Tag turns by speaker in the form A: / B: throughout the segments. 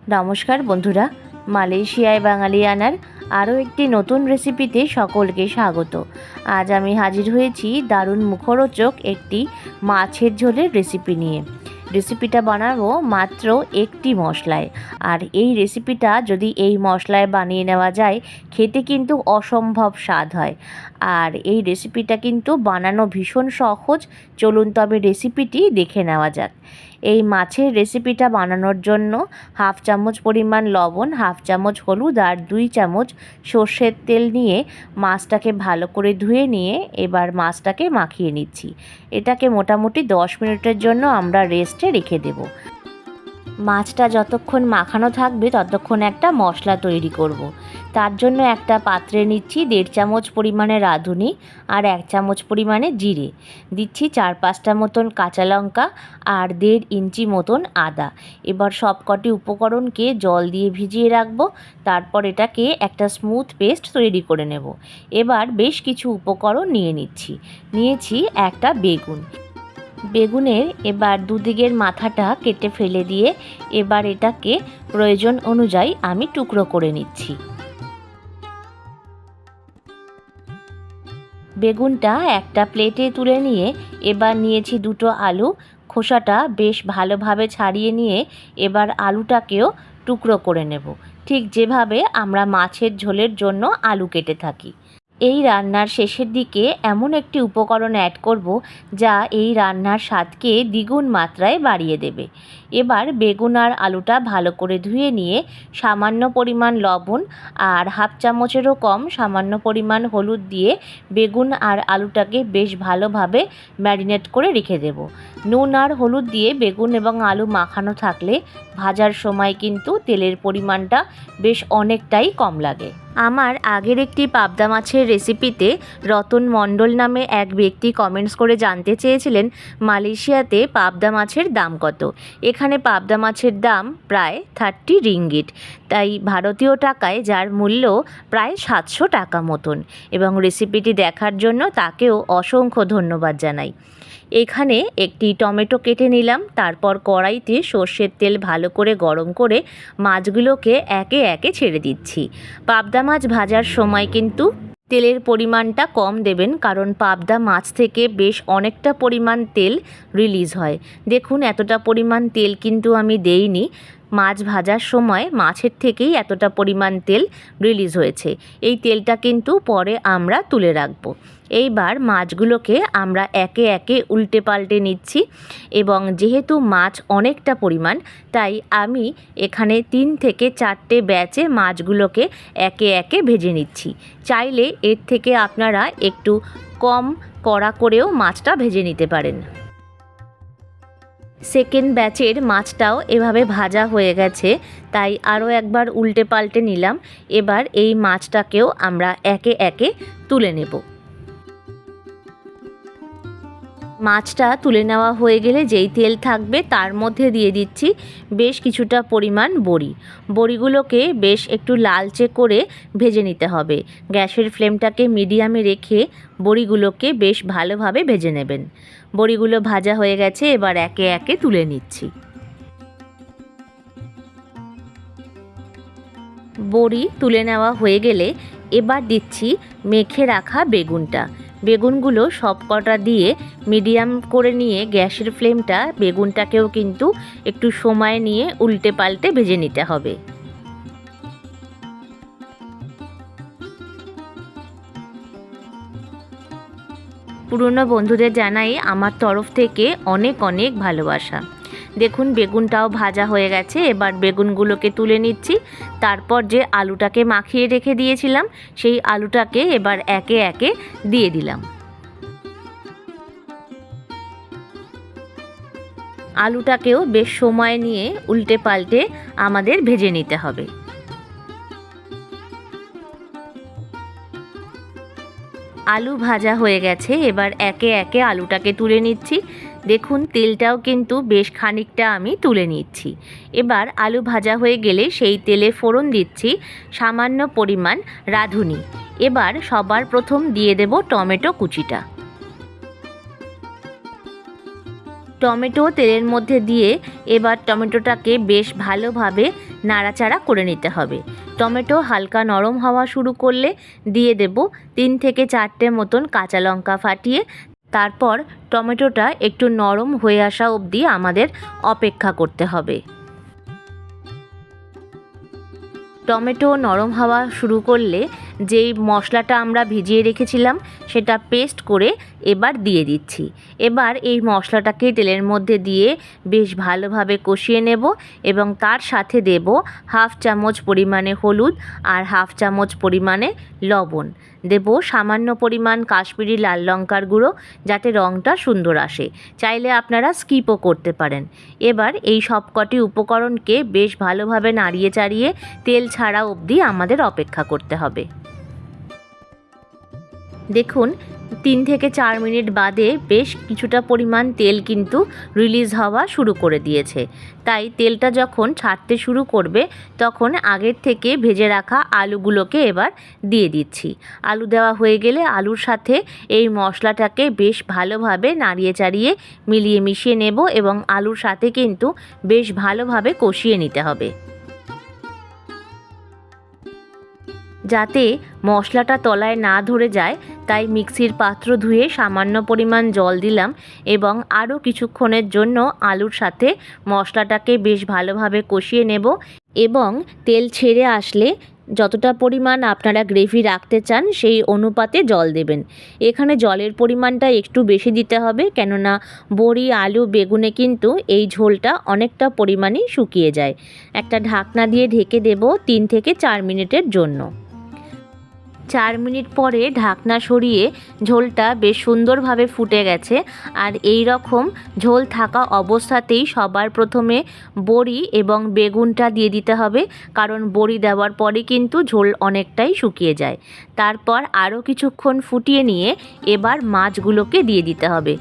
A: নমস্কার বন্ধুরা, মালয়েশিয়ায় বাঙালিয়ানার আরও একটি নতুন রেসিপিতে সকলকে স্বাগত। আজ আমি হাজির হয়েছি দারুণ মুখরোচক একটি মাছের ঝোলের রেসিপি নিয়ে। রেসিপিটা বানাবো মাত্র একটি মশলায়, আর এই রেসিপিটা যদি এই মশলায় বানিয়ে নেওয়া যায় খেতে কিন্তু অসম্ভব স্বাদ হয়। আর এই রেসিপিটা কিন্তু বানানো ভীষণ সহজ। চলুন তবে রেসিপিটি দেখে নেওয়া যাক। এই মাছের রেসিপিটা বানানোর জন্য হাফ চামচ পরিমাণ লবণ, হাফ চামচ হলুদ আর 2 চামচ সর্ষের তেল নিয়ে মাছটাকে ভালো করে ধুয়ে নিয়ে এবার মাছটাকে মাখিয়ে নিচ্ছি। এটাকে মোটামুটি 10 মিনিটের জন্য আমরা রেস্টে রেখে দেব। মাছটা যতক্ষণ মাখানো থাকবে ততক্ষণ একটা মশলা তৈরি করব। তার জন্য একটা পাত্রে নিচ্ছি 1.5 চামচ পরিমাণে রাঁধুনি আর 1 চামচ পরিমাণে জিরে, দিচ্ছি 4-5টা মতন কাঁচা লঙ্কা আর 1.5 ইঞ্চি মতন আদা। এবার সবকটি উপকরণকে জল দিয়ে ভিজিয়ে রাখবো, তারপর এটাকে একটা স্মুথ পেস্ট তৈরি করে নেব। এবার বেশ কিছু উপকরণ নিয়েছি একটা বেগুনের এবার দুদিকের মাথাটা কেটে ফেলে দিয়ে এবার এটাকে প্রয়োজন অনুযায়ী আমি টুকরো করে নিচ্ছি। বেগুনটা একটা প্লেটে তুলে নিয়ে এবার নিয়েছি 2টো আলু। খোসাটা বেশ ভালোভাবে ছাড়িয়ে নিয়ে এবার আলুটাকেও টুকরো করে নেব, ঠিক যেভাবে আমরা মাছের ঝোলের জন্য আলু কেটে থাকি। এই রান্নার শেষের দিকে এমন একটি উপকরণ অ্যাড করব যা এই রান্নার স্বাদকে দ্বিগুণ মাত্রায় বাড়িয়ে দেবে। এবার বেগুন আর আলুটা ভালো করে ধুয়ে নিয়ে সামান্য পরিমাণ লবণ আর হাফ চামচেরও কম সামান্য পরিমাণ হলুদ দিয়ে বেগুন আর আলুটাকে বেশ ভালোভাবে ম্যারিনেট করে রেখে দেব। নুন আর হলুদ দিয়ে বেগুন এবং আলু মাখানো থাকলে ভাজার সময় কিন্তু তেলের পরিমাণটা বেশ অনেকটাই কম লাগে। আমার আগের একটি পাবদা মাছের রেসিপিতে রতন মণ্ডল নামে এক ব্যক্তি কমেন্টস করে জানতে চেয়েছিলেন মালয়েশিয়াতে পাবদা মাছের দাম কত। এখানে পাবদা মাছের দাম প্রায় 30 রিঙ্গিট, তাই ভারতীয় টাকায় যার মূল্য প্রায় 700 টাকা মতন। এবং রেসিপিটি দেখার জন্য তাকেও অসংখ্য ধন্যবাদ জানাই। এখানে একটি টমেটো কেটে নিলাম, তারপর কড়াইতে সর্ষের তেল ভালো করে গরম করে মাছগুলোকে একে একে ছেড়ে দিচ্ছি। পাবদা মাছ ভাজার সময় কিন্তু তেলের পরিমাণটা কম দেবেন, কারণ পাবদা মাছ থেকে বেশ অনেকটা পরিমাণ তেল রিলিজ হয়। দেখুন এতটা পরিমাণ তেল কিন্তু আমি দেইনি, মাছ ভাজার সময় মাছের থেকেই এতটা পরিমাণ তেল রিলিজ হয়েছে। এই তেলটা কিন্তু পরে আমরা তুলে রাখবো। এইবার মাছগুলোকে আমরা একে একে উল্টে পাল্টে নিচ্ছি, এবং যেহেতু মাছ অনেকটা পরিমাণ তাই আমি এখানে 3 থেকে 4টে ব্যাচে মাছগুলোকে একে একে ভেজে নিচ্ছি। চাইলে এর থেকে আপনারা একটু কম কড়া করেও মাছটা ভেজে নিতে পারেন। সেকেন্ড ব্যাচের মাছটাও এভাবে ভাজা হয়ে গেছে, তাই আরও একবার উল্টে পাল্টে নিলাম। এবার এই মাছটাকেও আমরা একে একে তুলে নেব। মাছটা তুলে নেওয়া হয়ে গেলে যেই তেল থাকবে তার মধ্যে দিয়ে দিচ্ছি বেশ কিছুটা পরিমাণ বড়িগুলোকে বেশ একটু লালচে করে ভেজে নিতে হবে। গ্যাসের ফ্লেমটাকে মিডিয়ামে রেখে বড়িগুলোকে বেশ ভালোভাবে ভেজে নেবেন। বড়িগুলো ভাজা হয়ে গেছে, এবার একে একে তুলে নিচ্ছি। বড়ি তুলে নেওয়া হয়ে গেলে এবার দিচ্ছি মেখে রাখা বেগুনগুলো সবকটা দিয়ে মিডিয়াম করে নিয়ে গ্যাসের ফ্লেমটা বেগুনটাকেও কিন্তু একটু সময় নিয়ে উল্টে পাল্টে ভেজে নিতে হবে। পুরনো বন্ধুদের জানাই আমার তরফ থেকে অনেক অনেক ভালোবাসা। দেখুন বেগুনটাও ভাজা হয়ে গেছে, এবার বেগুনগুলোকে তুলে নিচ্ছি। তারপর যে আলুটাকে মাখিয়ে রেখে দিয়েছিলাম সেই আলুটাকে এবার একে একে দিয়ে দিলাম। আলুটাকেও বেশ সময় নিয়ে উল্টে পাল্টে আমাদের ভেজে নিতে হবে। আলু ভাজা হয়ে গেছে, এবার একে একে আলুটাকে তুলে নিচ্ছি। দেখুন তেলটাও কিন্তু বেশ খানিকটা আমি তুলে নিচ্ছি। এবার আলু ভাজা হয়ে গেলে সেই তেলে ফোড়ন দিচ্ছি সামান্য পরিমাণ রাঁধুনি। এবার সবার প্রথম দিয়ে দেব টমেটো কুচিটা। টমেটো তেলের মধ্যে দিয়ে এবার টমেটোটাকে বেশ ভালোভাবে নাড়াচাড়া করে নিতে হবে। টমেটো হালকা নরম হওয়া শুরু করলে দিয়ে দেব 3 থেকে 4টে মতন কাঁচা লঙ্কা ফাটিয়ে। তারপর টমেটোটা একটু নরম হয়ে আসা অবধি আমাদের অপেক্ষা করতে হবে। টমেটো নরম হওয়া শুরু করলে যেই মশলাটা আমরা ভিজিয়ে রেখেছিলাম সেটা পেস্ট করে এবার দিয়ে দিচ্ছি। এবার এই মশলাটাকে তেলের মধ্যে দিয়ে বেশ ভালোভাবে কষিয়ে নেব এবং তার সাথে দেব 1/2 চামচ পরিমাণে হলুদ আর 1/2 চামচ পরিমাণে লবণ। দেব সামান্য পরিমাণ কাশ্মীরি লাল লঙ্কার গুঁড়ো, যাতে রঙটা সুন্দর আসে। চাইলে আপনারা স্কিপও করতে পারেন। এবার এই সবকটি উপকরণকে বেশ ভালোভাবে নাড়িয়ে চাড়িয়ে তেল ছাড়া অবধি আমাদের অপেক্ষা করতে হবে। দেখুন 3 থেকে 4 মিনিট বাদে বেশ কিছুটা পরিমাণ তেল কিন্তু রিলিজ হওয়া শুরু করে দিয়েছে। তাই তেলটা যখন ছাড়তে শুরু করবে তখন আগের থেকে ভেজে রাখা আলুগুলোকে এবার দিয়ে দিচ্ছি। আলু দেওয়া হয়ে গেলে আলুর সাথে এই মশলাটাকে বেশ ভালোভাবে নাড়িয়ে চাড়িয়ে মিলিয়ে মিশিয়ে নেব এবং আলুর সাথে কিন্তু বেশ ভালোভাবে কষিয়ে নিতে হবে, যাতে মশলাটা তলায় না ধরে যায়। তাই মিক্সির পাত্র ধুয়ে সামান্য পরিমাণ জল দিলাম এবং আরও কিছুক্ষণের জন্য আলুর সাথে মশলাটাকে বেশ ভালোভাবে কষিয়ে নেব এবং তেল ছেড়ে আসলে যতটা পরিমাণ আপনারা গ্রেভি রাখতে চান সেই অনুপাতে জল দেবেন। এখানে জলের পরিমাণটা একটু বেশি দিতে হবে, কেননা বড়ি, আলু, বেগুনে কিন্তু এই ঝোলটা অনেকটা পরিমাণেই শুকিয়ে যায়। একটা ঢাকনা দিয়ে ঢেকে দেব 3 থেকে 4 মিনিটের জন্য। 4 মিনিট পরে ঢাকনা সরিয়ে ঝোলটা বেশ সুন্দরভাবে ফুটে গেছে। আর এই রকম ঝোল থাকা অবস্থাতেই সবার প্রথমে বড়ি এবং বেগুনটা দিয়ে দিতে হবে, কারণ বড়ি দেওয়ার পরে কিন্তু ঝোল অনেকটাই শুকিয়ে যায়। তারপর আরও কিছুক্ষণ ফুটিয়ে নিয়ে এবার মাছগুলোকে দিয়ে দিতে হবে।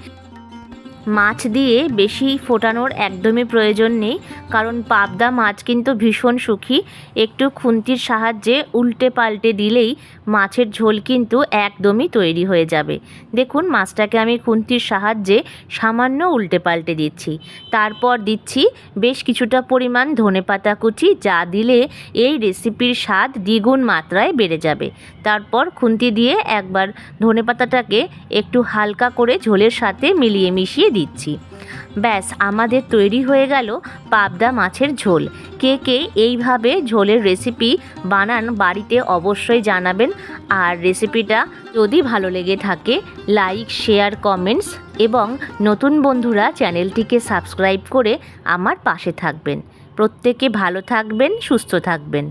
A: মাছ দিয়ে বেশি ফোটানোর একদমই প্রয়োজন নেই, কারণ পাবদা মাছ কিন্তু ভীষণ শুকি। একটু খুন্তির সাহায্যে উল্টে পাল্টে দিলেই মাছের ঝোল কিন্তু একদমই তৈরি হয়ে যাবে। দেখুন মাছটাকে আমি খুন্তির সাহায্যে সামান্য উল্টে পাল্টে দিচ্ছি। তারপর দিচ্ছি বেশ কিছুটা পরিমাণ ধনেপাতা কুচি, যা দিলে এই রেসিপির স্বাদ দ্বিগুণ মাত্রায় বেড়ে যাবে। তারপর খুন্তি দিয়ে একবার ধনেপাতাটাকে একটু হালকা করে ঝোলের সাথে মিলিয়ে মিশিয়ে দিচ্ছি। ব্যাস, আমাদের তৈরি হয়ে গেল পাবদা মাছের ঝোল। কে কে এইভাবে ঝোলের রেসিপি বানান বাড়িতে অবশ্যই জানাবেন। আর রেসিপিটা যদি ভালো লেগে থাকে লাইক, শেয়ার, কমেন্টস এবং নতুন বন্ধুরা চ্যানেলটিকে সাবস্ক্রাইব করে আমার পাশে থাকবেন। প্রত্যেকে ভালো থাকবেন, সুস্থ থাকবেন।